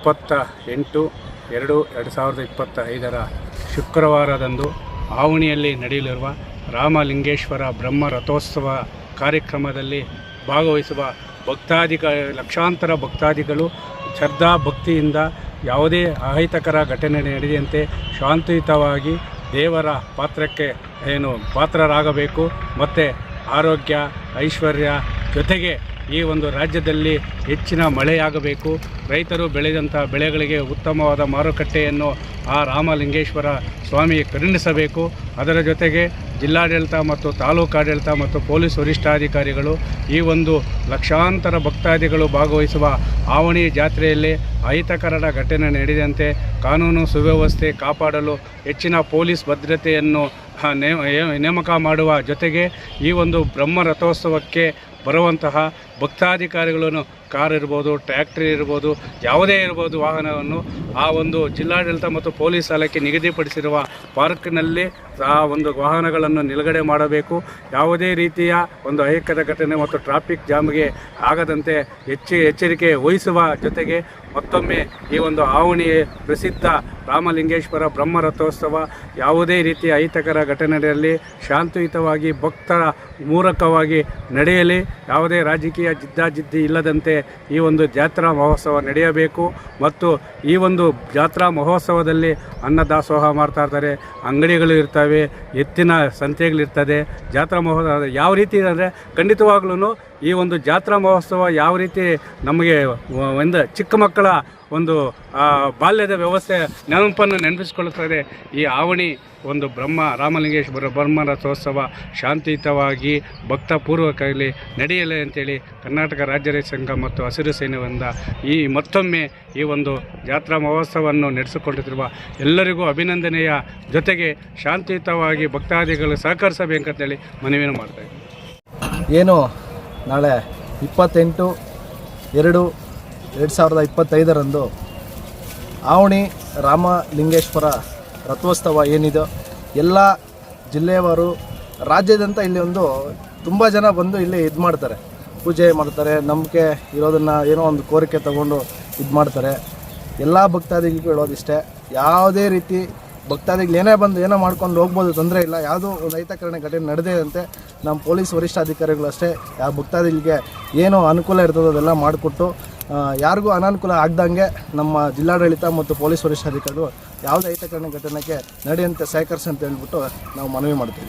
28/2/2025 ಶುಕ್ರವಾರದಂದು ಆವಣಿಯಲ್ಲಿ ನಡೆಯಲಿರುವ ರಾಮಲಿಂಗೇಶ್ವರ ಬ್ರಹ್ಮ ರಥೋತ್ಸವ ಕಾರ್ಯಕ್ರಮದಲ್ಲಿ ಭಾಗವಹಿಸುವ ಲಕ್ಷಾಂತರ ಭಕ್ತಾದಿಗಳು ಶ್ರದ್ಧಾ ಭಕ್ತಿಯಿಂದ ಯಾವುದೇ ಅಹಿತಕರ ಘಟನೆ ನಡೆಯದಂತೆ ಶಾಂತಿಯುತವಾಗಿ ದೇವರ ಪಾತ್ರರಾಗಬೇಕು ಮತ್ತು ಆರೋಗ್ಯ ಐಶ್ವರ್ಯ ಜೊತೆಗೆ ಈ ಒಂದು ರಾಜ್ಯದಲ್ಲಿ ಹೆಚ್ಚಿನ ಮಳೆಯಾಗಬೇಕು. ರೈತರು ಬೆಳೆದಂಥ ಬೆಳೆಗಳಿಗೆ ಉತ್ತಮವಾದ ಮಾರುಕಟ್ಟೆಯನ್ನು ಆ ರಾಮಲಿಂಗೇಶ್ವರ ಸ್ವಾಮಿ ಕರುಣಿಸಬೇಕು. ಅದರ ಜೊತೆಗೆ ಜಿಲ್ಲಾಡಳಿತ ಮತ್ತು ತಾಲೂಕಾಡಳಿತ ಮತ್ತು ಪೊಲೀಸ್ ವರಿಷ್ಠಾಧಿಕಾರಿಗಳು ಈ ಒಂದು ಲಕ್ಷಾಂತರ ಭಕ್ತಾದಿಗಳು ಭಾಗವಹಿಸುವ ಆವಣಿ ಜಾತ್ರೆಯಲ್ಲಿ ಅಹಿತಕರ ಘಟನೆ ನಡೆದಂತೆ ಕಾನೂನು ಸುವ್ಯವಸ್ಥೆ ಕಾಪಾಡಲು ಹೆಚ್ಚಿನ ಪೊಲೀಸ್ ಭದ್ರತೆಯನ್ನು ನೇಮಕ ಮಾಡುವ ಜೊತೆಗೆ ಈ ಒಂದು ಬ್ರಹ್ಮ ರಥೋತ್ಸವಕ್ಕೆ ಬರುವಂತಹ ಭಕ್ತಾಧಿಕಾರಿಗಳನ್ನು ಕಾರ್ ಇರ್ಬೋದು, ಟ್ರ್ಯಾಕ್ಟರ್ ಇರ್ಬೋದು, ಯಾವುದೇ ಇರ್ಬೋದು ವಾಹನವನ್ನು ಆ ಒಂದು ಜಿಲ್ಲಾಡಳಿತ ಮತ್ತು ಪೊಲೀಸ್ ಇಲಾಖೆ ನಿಗದಿಪಡಿಸಿರುವ ಪಾರ್ಕ್ನಲ್ಲಿ ಆ ಒಂದು ವಾಹನಗಳನ್ನು ನಿಲುಗಡೆ ಮಾಡಬೇಕು. ಯಾವುದೇ ರೀತಿಯ ಒಂದು ಅಹಿತಕರ ಘಟನೆ ಮತ್ತು ಟ್ರಾಫಿಕ್ ಜಾಮ್ಗೆ ಆಗದಂತೆ ಎಚ್ಚರಿಕೆ ವಹಿಸುವ ಜೊತೆಗೆ ಮತ್ತೊಮ್ಮೆ ಈ ಒಂದು ಆವಣಿ ಪ್ರಸಿದ್ಧ ರಾಮಲಿಂಗೇಶ್ವರ ಬ್ರಹ್ಮ ರಥೋತ್ಸವ ಯಾವುದೇ ರೀತಿಯ ಅಹಿತಕರ ಘಟನೆಯಲ್ಲಿ ಶಾಂತಿಯುತವಾಗಿ ಭಕ್ತರ ಮೂಲಕವಾಗಿ ನಡೆಯಲಿ. ಯಾವುದೇ ರಾಜಕೀಯ ಜಿದ್ದಾಜಿದ್ದಿ ಇಲ್ಲದಂತೆ ಈ ಒಂದು ಜಾತ್ರಾ ಮಹೋತ್ಸವ ನಡೆಯಬೇಕು. ಮತ್ತು ಈ ಒಂದು ಜಾತ್ರಾ ಮಹೋತ್ಸವದಲ್ಲಿ ಅನ್ನದಾಸೋಹ ಮಾಡ್ತಾ ಇರ್ತಾರೆ, ಅಂಗಡಿಗಳು ಇರ್ತವೆ, ಎತ್ತಿನ ಸಂತೆಗಳಿರ್ತದೆ. ಜಾತ್ರಾ ಮಹೋತ್ಸವ ಯಾವ ರೀತಿ ಅಂದರೆ ಖಂಡಿತವಾಗ್ಲೂ ಈ ಒಂದು ಜಾತ್ರಾ ಮಹೋತ್ಸವ ಯಾವ ರೀತಿ ನಮಗೆ ಒಂದು ಚಿಕ್ಕ ಮಕ್ಕಳ ಒಂದು ಬಾಲ್ಯದ ವ್ಯವಸ್ಥೆ ನೆನಪನ್ನು ನೆನಪಿಸಿಕೊಳ್ಳುತ್ತದೆ. ಈ ಆವಣಿ ಒಂದು ರಾಮಲಿಂಗೇಶ್ವರ ಬ್ರಹ್ಮ ರಥೋತ್ಸವ ಶಾಂತಿಯುತವಾಗಿ ಭಕ್ತಪೂರ್ವಕವಾಗಿ ನಡೆಯಲಿ ಅಂತೇಳಿ ಕರ್ನಾಟಕ ರಾಜ್ಯ ರೈತ ಸಂಘ ಮತ್ತು ಹಸಿರು ಸೇನೆಯಿಂದ ಮತ್ತೊಮ್ಮೆ ಈ ಒಂದು ಜಾತ್ರಾ ಮಹೋತ್ಸವವನ್ನು ನಡೆಸಿಕೊಂಡಿರುವ ಎಲ್ಲರಿಗೂ ಅಭಿನಂದನೆಯ ಜೊತೆಗೆ ಶಾಂತಿಯುತವಾಗಿ ಭಕ್ತಾದಿಗಳು ಸಹಕರಿಸಬೇಕಂತೇಳಿ ಮನವಿಯನ್ನು ಮಾಡ್ತಾಯಿದ್ದೀನಿ. ಏನು ನಾಳೆ 28/2/2025 ಆವಣಿ ರಾಮಲಿಂಗೇಶ್ವರ ರಥೋತ್ಸವ ಏನಿದೆ ಎಲ್ಲ ಜಿಲ್ಲೆಯವರು ರಾಜ್ಯದಂತ ಇಲ್ಲಿ ತುಂಬ ಜನ ಬಂದು ಇಲ್ಲಿ ಮಾಡ್ತಾರೆ, ಪೂಜೆ ಮಾಡ್ತಾರೆ, ನಂಬಿಕೆ ಇರೋದನ್ನು ಏನೋ ಒಂದು ಕೋರಿಕೆ ತಗೊಂಡು ಮಾಡ್ತಾರೆ. ಎಲ್ಲ ಭಕ್ತಾದಿಗಳಿಗೂ ಹೇಳೋದಿಷ್ಟೇ, ಯಾವುದೇ ರೀತಿ ಭಕ್ತಾದಿಗಳು ಏನೇ ಬಂದು ಏನೋ ಮಾಡ್ಕೊಂಡು ಹೋಗ್ಬೋದು, ತೊಂದರೆ ಇಲ್ಲ. ಯಾವುದೋ ಒಂದು ಅಹಿತಕರ ಘಟನೆ ನಡೆದಿದಂತೆ ನಮ್ಮ ಪೊಲೀಸ್ ವರಿಷ್ಠಾಧಿಕಾರಿಗಳು ಅಷ್ಟೇ ಯಾವ ಭಕ್ತಾದಿಗಳಿಗೆ ಏನೋ ಅನುಕೂಲ ಇರ್ತದೋ ಅದೆಲ್ಲ ಮಾಡಿಕೊಟ್ಟು ಯಾರಿಗೂ ಅನಾನುಕೂಲ ಆಗ್ದಂಗೆ ನಮ್ಮ ಜಿಲ್ಲಾಡಳಿತ ಮತ್ತು ಪೊಲೀಸ್ ವರಿಷ್ಠಾಧಿಕಾರಿಗಳು ಯಾವುದೇ ಅಹಿತಕರ ಘಟನೆಗೆ ನಡೆಯುವಂತೆ ಸಹಕರಿಸಿ ಅಂತ ಹೇಳ್ಬಿಟ್ಟು ನಾವು ಮನವಿ ಮಾಡ್ತೀವಿ.